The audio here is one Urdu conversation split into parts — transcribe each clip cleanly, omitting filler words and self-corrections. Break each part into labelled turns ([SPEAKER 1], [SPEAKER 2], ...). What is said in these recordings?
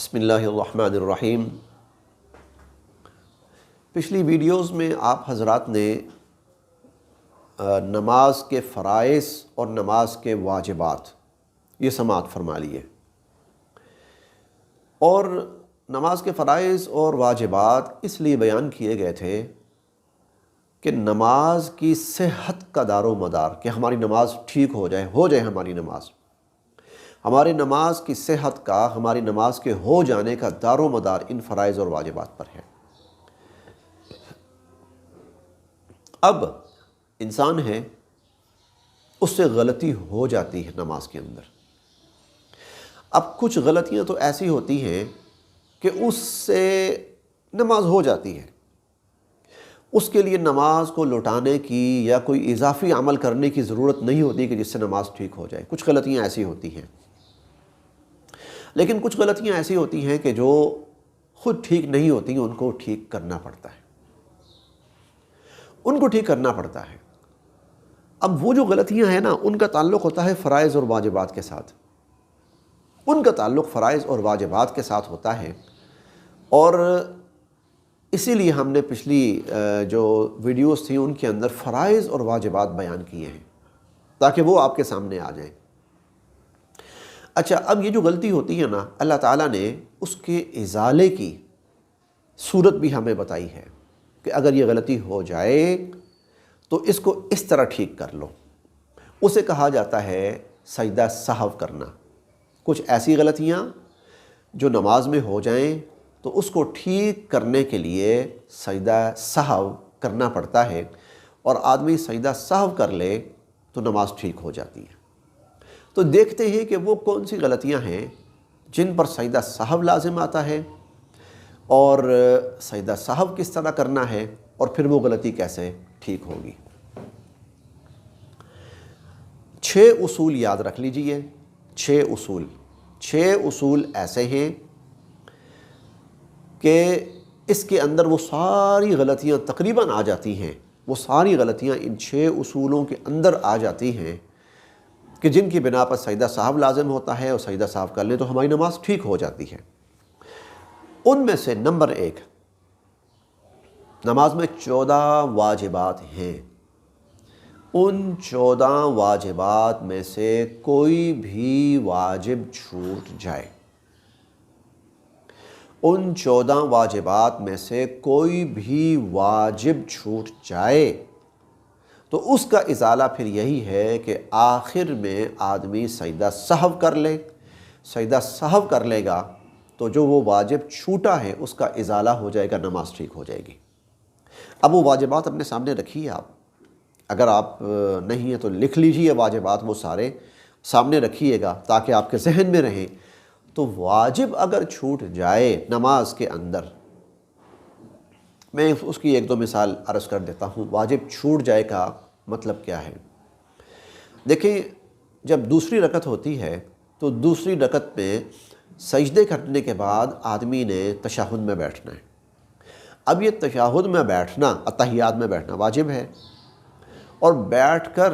[SPEAKER 1] بسم اللہ الرحمن الرحیم۔ پچھلی ویڈیوز میں آپ حضرات نے نماز کے فرائض اور نماز کے واجبات یہ سماعت فرما لیے، اور نماز کے فرائض اور واجبات اس لیے بیان کیے گئے تھے کہ نماز کی صحت کا دار و مدار، کہ ہماری نماز ٹھیک ہو جائے ہماری نماز کی صحت کا، ہماری نماز کے ہو جانے کا دار و مدار ان فرائض اور واجبات پر ہے۔ اب انسان ہے، اس سے غلطی ہو جاتی ہے نماز کے اندر۔ اب کچھ غلطیاں تو ایسی ہوتی ہیں کہ اس سے نماز ہو جاتی ہے، اس کے لیے نماز کو لوٹانے کی یا کوئی اضافی عمل کرنے کی ضرورت نہیں ہوتی کہ جس سے نماز ٹھیک ہو جائے۔ کچھ غلطیاں ایسی ہوتی ہیں، لیکن کچھ غلطیاں ایسی ہوتی ہیں کہ جو خود ٹھیک نہیں ہوتی، ان کو ٹھیک کرنا پڑتا ہے۔ اب وہ جو غلطیاں ہیں نا، ان کا تعلق ہوتا ہے فرائض اور واجبات کے ساتھ ہوتا ہے، اور اسی لیے ہم نے پچھلی جو ویڈیوز تھیں ان کے اندر فرائض اور واجبات بیان کیے ہیں تاکہ وہ آپ کے سامنے آ جائیں۔ اچھا، اب یہ جو غلطی ہوتی ہے نا، اللہ تعالیٰ نے اس کے ازالے کی صورت بھی ہمیں بتائی ہے کہ اگر یہ غلطی ہو جائے تو اس کو اس طرح ٹھیک کر لو۔ اسے کہا جاتا ہے سجدہ سہو کرنا۔ کچھ ایسی غلطیاں جو نماز میں ہو جائیں تو اس کو ٹھیک کرنے کے لیے سجدہ سہو کرنا پڑتا ہے، اور آدمی سجدہ سہو کر لے تو نماز ٹھیک ہو جاتی ہے۔ تو دیکھتے ہیں کہ وہ کون سی غلطیاں ہیں جن پر سجدہ سہو لازم آتا ہے، اور سجدہ سہو کس طرح کرنا ہے، اور پھر وہ غلطی کیسے ٹھیک ہوگی۔ 6 اصول یاد رکھ لیجئے۔ 6 اصول ایسے ہیں کہ اس کے اندر وہ ساری غلطیاں تقریباً آ جاتی ہیں، وہ ساری غلطیاں ان 6 اصولوں کے اندر آ جاتی ہیں کہ جن کی بنا پر سجدہ سہو لازم ہوتا ہے، اور سجدہ سہو کر لیں تو ہماری نماز ٹھیک ہو جاتی ہے۔ ان میں سے نمبر 1، نماز میں 14 واجبات ہیں۔ ان 14 واجبات میں سے کوئی بھی واجب چھوٹ جائے، تو اس کا ازالہ پھر یہی ہے کہ آخر میں آدمی سجدہ سہو کر لے۔ سجدہ سہو کر لے گا تو جو وہ واجب چھوٹا ہے اس کا ازالہ ہو جائے گا، نماز ٹھیک ہو جائے گی۔ اب وہ واجبات اپنے سامنے رکھیے آپ، اگر آپ نہیں ہیں تو لکھ لیجئے واجبات، وہ سارے سامنے رکھیے گا تاکہ آپ کے ذہن میں رہیں۔ تو واجب اگر چھوٹ جائے نماز کے اندر، میں اس کی 1-2 مثال عرض کر دیتا ہوں۔ واجب چھوٹ جائے کا مطلب کیا ہے؟ دیکھیں، جب دوسری رکعت ہوتی ہے تو دوسری رکعت میں سجدے کرنے کے بعد آدمی نے تشہد میں بیٹھنا ہے۔ اب یہ تشہد میں بیٹھنا، اتحیات میں بیٹھنا واجب ہے، اور بیٹھ کر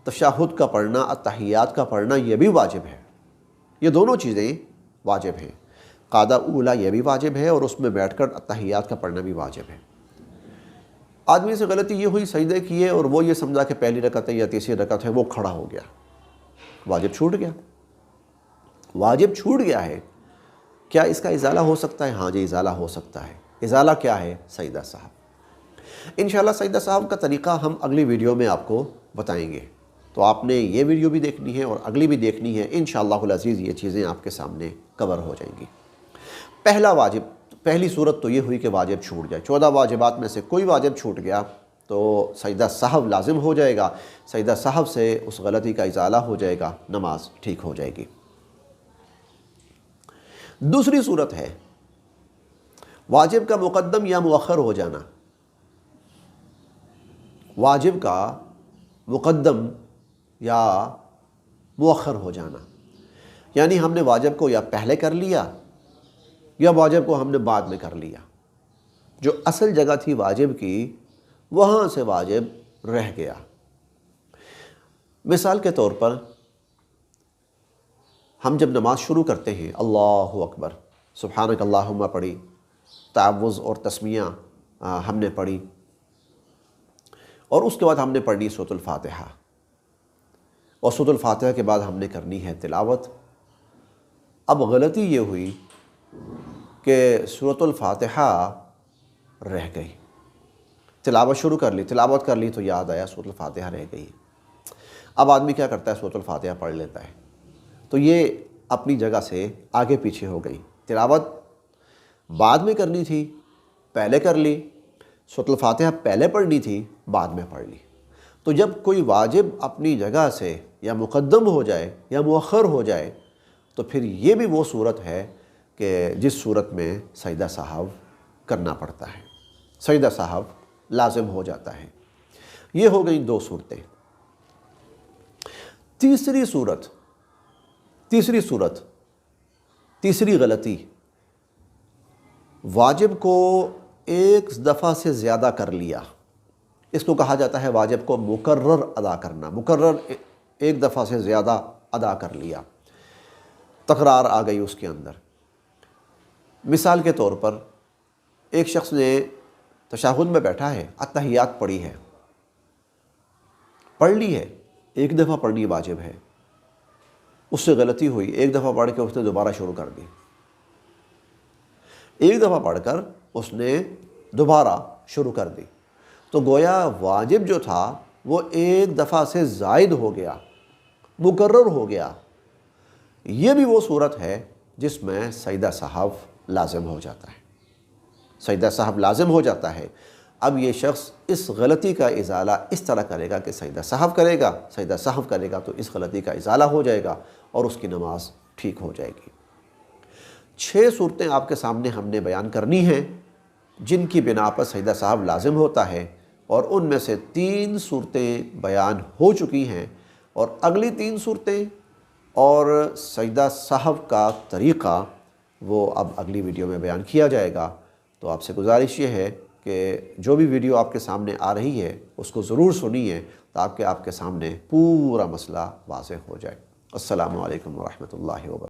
[SPEAKER 1] تشہد کا پڑھنا، اتحیات کا پڑھنا یہ بھی واجب ہے۔ یہ دونوں چیزیں واجب ہیں، قاعدہ اولا یہ بھی واجب ہے، اور اس میں بیٹھ کر اتحیات کا پڑھنا بھی واجب ہے۔ آدمی سے غلطی یہ ہوئی، سجدے کیے اور وہ یہ سمجھا کہ پہلی رکعت ہے یا تیسری رکعت ہے، وہ کھڑا ہو گیا، واجب چھوٹ گیا ہے۔ کیا اس کا ازالہ ہو سکتا ہے؟ ہاں جی، ازالہ ہو سکتا ہے۔ ازالہ کیا ہے؟ سجدہ سہو۔ انشاءاللہ سجدہ سہو کا طریقہ ہم اگلی ویڈیو میں آپ کو بتائیں گے، تو آپ نے یہ ویڈیو بھی دیکھنی ہے اور اگلی بھی دیکھنی ہے۔ انشاءاللہ العزیز یہ چیزیں آپ کے سامنے کور ہو جائیں گی۔ پہلی صورت تو یہ ہوئی کہ واجب چھوٹ جائے۔ 14 واجبات میں سے کوئی واجب چھوٹ گیا تو سجدہ سہو لازم ہو جائے گا، سجدہ سہو سے اس غلطی کا ازالہ ہو جائے گا، نماز ٹھیک ہو جائے گی۔ دوسری صورت ہے واجب کا مقدم یا مؤخر ہو جانا۔ واجب کا مقدم یا مؤخر ہو جانا، یعنی ہم نے واجب کو یا پہلے کر لیا یا واجب کو ہم نے بعد میں کر لیا۔ جو اصل جگہ تھی واجب کی، وہاں سے واجب رہ گیا۔ مثال کے طور پر، ہم جب نماز شروع کرتے ہیں اللہ اکبر، سبحانک اللہم پڑھی، تعوذ اور تسمیہ ہم نے پڑھی، اور اس کے بعد ہم نے پڑھنی سورۃ الفاتحہ، اور سورۃ الفاتحہ کے بعد ہم نے کرنی ہے تلاوت۔ اب غلطی یہ ہوئی کہ سورۃ الفاتحہ رہ گئی، تلاوت شروع کر لی، تلاوت کر لی تو یاد آیا سورۃ الفاتحہ رہ گئی۔ اب آدمی کیا کرتا ہے، سورۃ الفاتحہ پڑھ لیتا ہے، تو یہ اپنی جگہ سے آگے پیچھے ہو گئی۔ تلاوت بعد میں کرنی تھی، پہلے کر لی، سورۃ الفاتحہ پہلے پڑھنی تھی، بعد میں پڑھ لی۔ تو جب کوئی واجب اپنی جگہ سے یا مقدم ہو جائے یا مؤخر ہو جائے تو پھر یہ بھی وہ صورت ہے کہ جس صورت میں سجدہ سہو کرنا پڑتا ہے، سجدہ سہو لازم ہو جاتا ہے۔ یہ ہو گئی دو صورتیں۔ تیسری غلطی، واجب کو ایک دفعہ سے زیادہ کر لیا، اس کو کہا جاتا ہے واجب کو مکرر ادا کرنا، مکرر ایک دفعہ سے زیادہ ادا کر لیا، تکرار آ گئی اس کے اندر۔ مثال کے طور پر ایک شخص نے تشہد میں بیٹھا ہے، اتحیات پڑھی ہے، پڑھ لی ہے، ایک دفعہ پڑھنی واجب ہے، اس سے غلطی ہوئی، ایک دفعہ پڑھ کے اس نے دوبارہ شروع کر دی، ایک دفعہ پڑھ کر اس نے دوبارہ شروع کر دی، تو گویا واجب جو تھا وہ ایک دفعہ سے زائد ہو گیا، مکرر ہو گیا۔ یہ بھی وہ صورت ہے جس میں سجدہ سہو لازم ہو جاتا ہے، سجدہ سہو لازم ہو جاتا ہے۔ اب یہ شخص اس غلطی کا ازالہ اس طرح کرے گا کہ سجدہ سہو کرے گا، سجدہ سہو کرے گا تو اس غلطی کا ازالہ ہو جائے گا اور اس کی نماز ٹھیک ہو جائے گی۔ 6 صورتیں آپ کے سامنے ہم نے بیان کرنی ہیں جن کی بنا پر سجدہ سہو لازم ہوتا ہے، اور ان میں سے 3 صورتیں بیان ہو چکی ہیں، اور اگلی 3 صورتیں اور سجدہ سہو کا طریقہ وہ اب اگلی ویڈیو میں بیان کیا جائے گا۔ تو آپ سے گزارش یہ ہے کہ جو بھی ویڈیو آپ کے سامنے آ رہی ہے اس کو ضرور سنیے تاکہ آپ کے سامنے پورا مسئلہ واضح ہو جائے۔ السلام علیکم ورحمۃ اللہ وبرکاتہ۔